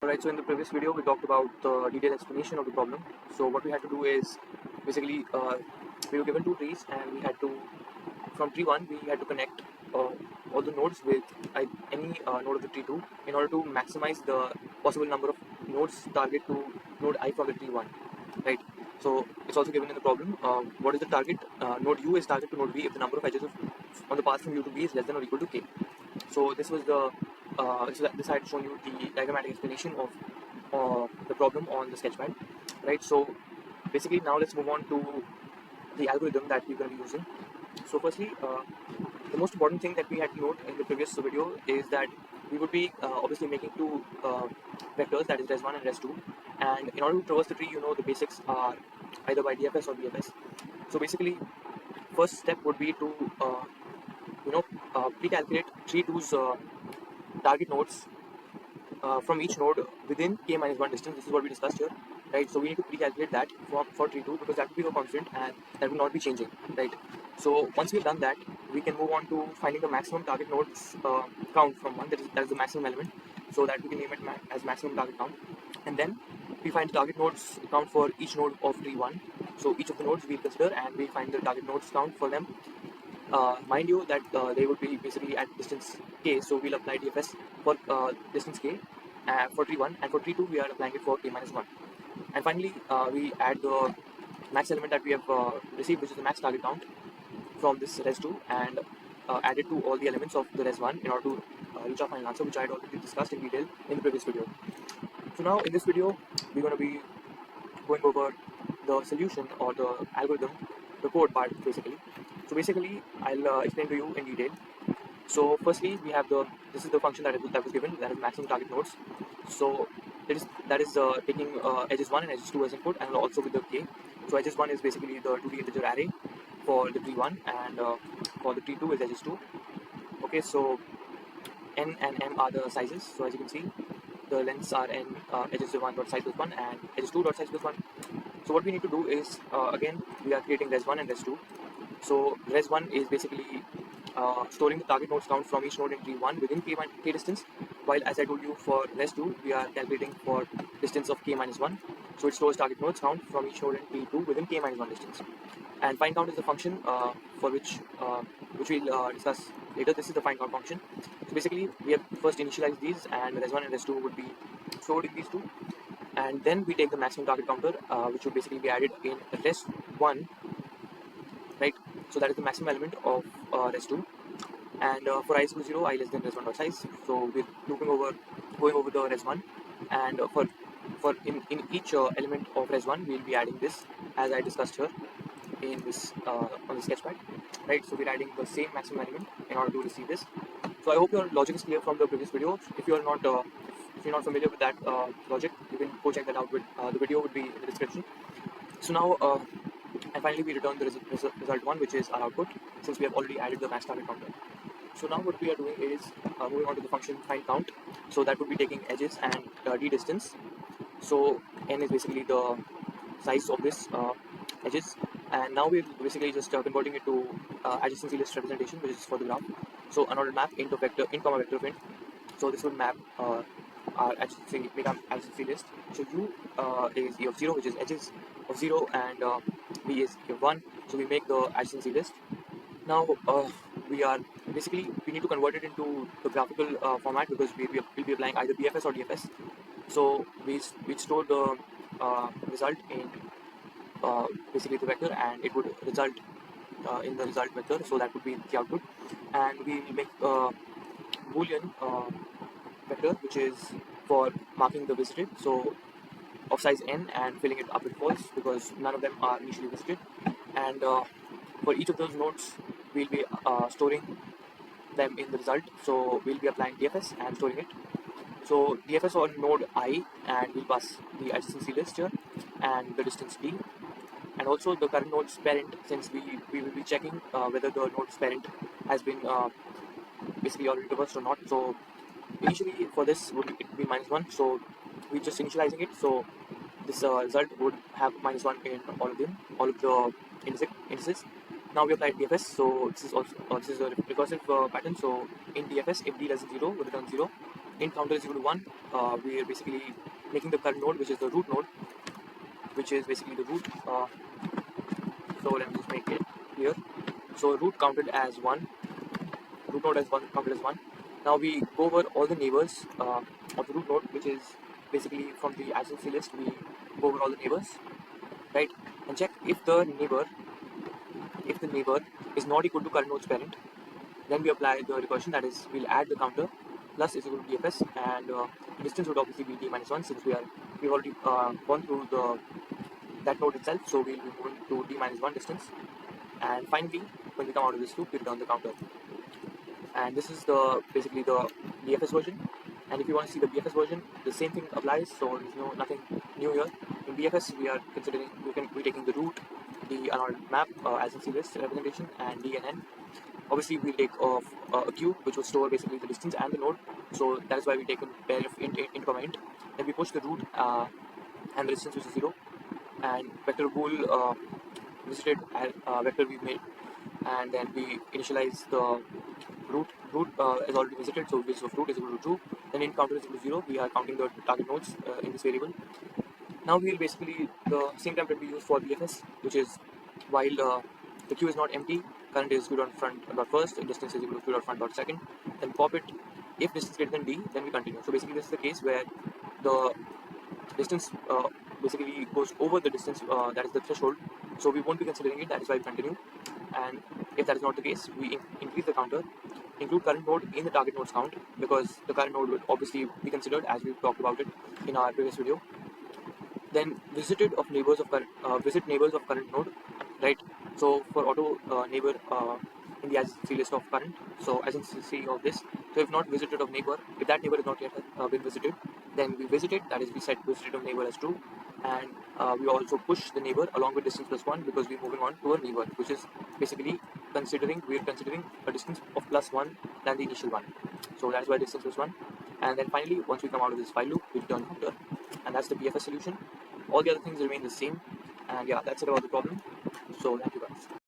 Alright, so in the previous video we talked about the detailed explanation of the problem. So what we had to do is basically we were given two trees and we had to, from tree 1 we had to connect all the nodes with any node of the tree 2 in order to maximize the possible number of nodes target to node I from the tree 1, right? So it's also given in the problem what is the target, node U is target to node V if the number of edges on the path from U to V is less than or equal to K. So this was the this I had shown you the diagrammatic explanation of the problem on the sketchpad, right? So basically now let's move on to the algorithm that we're going to be using. So firstly, the most important thing that we had to note in the previous video is that we would be obviously making two vectors, that is res1 and res2, and in order to traverse the tree, you know, the basics are either by DFS or BFS. So basically first step would be to pre-calculate tree 2's target nodes from each node within k minus 1 distance. This is what we discussed here, right? So we need to pre-calculate that for tree 2 because that will be the constant and that will not be changing, right? So once we've done that, we can move on to finding the maximum target nodes count from 1, that is the maximum element, so that we can name it as maximum target count. And then we find the target nodes count for each node of tree 1. So each of the nodes we'll consider and we find the target nodes count for them. Mind you that they would be basically at distance k, so we'll apply DFS for distance k for tree 1, and for tree 2 we are applying it for k minus 1. And finally we add the max element that we have received, which is the max target count from this res2, and add it to all the elements of the res1 in order to reach our final answer, which I had already discussed in detail in the previous video. So now in this video we're going to be going over the solution or the algorithm, the code part basically. So basically I'll explain to you in detail. So firstly we have this is the function that was given, that is maximum target nodes. So that is taking edges 1 and edges 2 as input, and also with the k. So edges 1 is basically the 2D integer array for the tree 1, and for the tree 2 is edges 2. Okay, so n and m are the sizes. So as you can see, the lengths are n, edges 1 dot size plus 1 and edges 2 dot size plus 1. So what we need to do is again we are creating res1 and res2. So res1 is basically storing the target nodes count from each node in tree 1 within k distance, while as I told you for res2 we are calculating for distance of k minus 1. So it stores target nodes count from each node in tree 2 within k minus 1 distance. And find count is the function for which we'll discuss later. This is the find count function. So basically we have first initialized these, and res1 and res2 would be stored in these two, and then we take the maximum target counter which would basically be added in res1, right? So that is the maximum element of res2, and for I is equal to 0, I less than res1 dot size. So we're going over the res1, and for in each element of res1 we'll be adding this as I discussed here in this on the sketchpad, right? So we're adding the same maximum element in order to receive this. So I hope your logic is clear from the previous video. If you're not familiar with that logic, you can go check that out. With the video would be in the description. So now and finally we return the result 1, which is our output, since we have already added the max target counter. So now what we are doing is moving on to the function find count. So that would be taking edges and d distance. So n is basically the size of this edges, and now we're basically just converting it to adjacency list representation, which is for the graph. So unordered map int comma vector of int. So this would map our make our adjacency list. So u is e of 0, which is edges of 0, and v is e of 1. So we make the adjacency list. Now we need to convert it into the graphical format, because we'll be applying either BFS or DFS. So we store the result in basically the vector, and it would result in the result vector. So that would be the output, and we will make a boolean vector which is for marking the visited, so of size n, and filling it up with false because none of them are initially visited. And for each of those nodes we'll be storing them in the result, so we'll be applying DFS and storing it. So DFS on node I, and we'll pass the adjacency list here and the distance d, and also the current node's parent, since we will be checking whether the node's parent has been basically already traversed or not. So initially for this it would be -1, so we're just initializing it. So this result would have -1 in all of the indices. Now we apply DFS, so this is a recursive pattern. So in DFS, if d less than 0, we return 0, int counter is equal to 1, we are basically making the current node, which is the root node, which is basically the root. So let me just make it here. So root counted as 1, root node as 1, counted as 1. Now we go over all the neighbors of the root node, which is basically from the adjacency list. We go over all the neighbors, right, and check if the neighbor is not equal to current node's parent. Then we apply the recursion, that is, we'll add the counter plus is equal to dfs, and the distance would obviously be d minus 1, since we've already gone through that node itself, so we'll be moving to d minus 1 distance. And finally, when we come out of this loop, we return the counter. And this is basically the DFS version. And if you want to see the BFS version, the same thing applies. So there's nothing new here. In BFS, we're taking the root, the unordered map, adjacency list representation, and D and N. Obviously, we'll take a queue which will store basically the distance and the node. So that is why we take a pair of int, comma int. Then we push the root and the distance, which is 0, and vector bool visited vector we've made, and then we initialize the root is already visited, so this of root is equal to true. Then int counter is equal to 0. We are counting the target nodes in this variable. Now we'll basically the same template we use for BFS, which is while the queue is not empty, current is q.front.first, and distance is equal to q.front.second. Then pop it. If distance greater than d, then we continue. So basically this is the case where the distance basically goes over the distance that is the threshold, so we won't be considering it, that is why we continue. And if that is not the case, we increase the counter, include current node in the target node's count, because the current node would obviously be considered, as we've talked about it in our previous video. Then visit neighbors of current node, right? So for auto neighbor in the adjacency list of current, so adjacency of this, so if not visited of neighbor, if that neighbor is not yet been visited, then we visit it, that is we set visited of neighbor as true, and we also push the neighbor along with distance plus 1, because we're moving on to a neighbor, which is basically we're considering a distance of plus 1 than the initial one. So that's why distance plus 1. And then finally, once we come out of this while loop, we return counter, and that's the BFS solution. All the other things remain the same, and yeah, that's it about the problem. So thank you guys.